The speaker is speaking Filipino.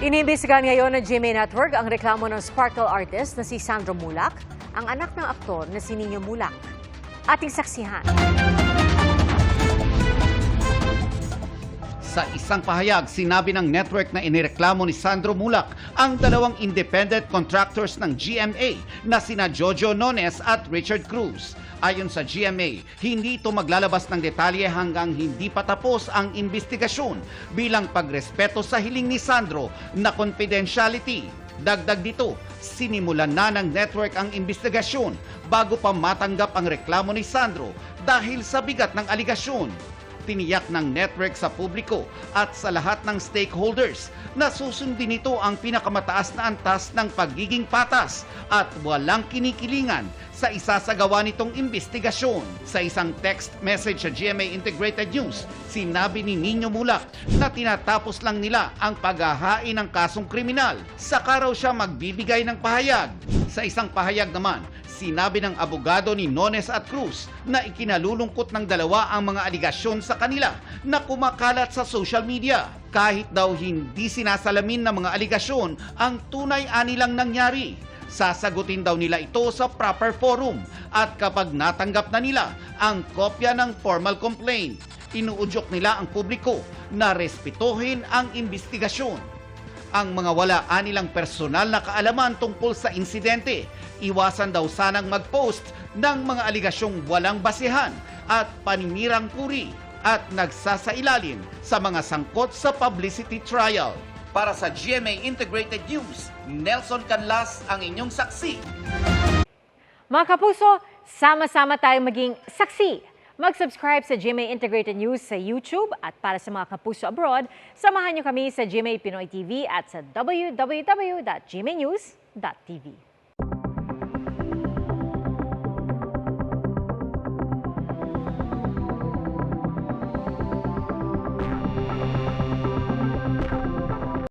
Iniimbestigahan ngayon ng GMA Network ang reklamo ng sparkle artist na si Sandro Mulak, ang anak ng aktor na si Nino Mulak. Ating saksihan. Sa isang pahayag, sinabi ng network na inireklamo ni Sandro Mulak ang dalawang independent contractors ng GMA na sina Jojo Nones at Richard Cruz. Ayon sa GMA, hindi ito maglalabas ng detalye hanggang hindi pa tapos ang investigasyon bilang pagrespeto sa hiling ni Sandro na confidentiality. Dagdag dito, sinimulan na ng network ang investigasyon bago pa matanggap ang reklamo ni Sandro dahil sa bigat ng aligasyon. Tiniyak ng network sa publiko at sa lahat ng stakeholders na susundin nito ang pinakamataas na antas ng pagiging patas at walang kinikilingan sa isasagawa nitong investigasyon. Sa isang text message sa GMA Integrated News, sinabi ni Nino Mulak na tinatapos lang nila ang paghahain ng kasong kriminal. Saka raw siya magbibigay ng pahayag. Sa isang pahayag naman, sinabi ng abogado ni Nones at Cruz na ikinalulungkot ng dalawa ang mga aligasyon sa kanila na kumakalat sa social media. Kahit daw hindi sinasalamin ng mga aligasyon, ang tunay ani lang nangyari. Sasagutin daw nila ito sa proper forum at kapag natanggap na nila ang kopya ng formal complaint, inuudyok nila ang publiko na respetuhin ang investigasyon. Ang mga wala nilang personal na kaalaman tungkol sa insidente, iwasan daw sanang mag-post ng mga aligasyong walang basehan at paninirang puri at nagsasailalim sa mga sangkot sa publicity trial. Para sa GMA Integrated News, Nelson Canlas ang inyong saksi. Mga kapuso, sama-sama tayong maging saksi. Mag-subscribe sa GMA Integrated News sa YouTube at para sa mga kapuso abroad, samahan niyo kami sa GMA Pinoy TV at sa www.gmanews.tv.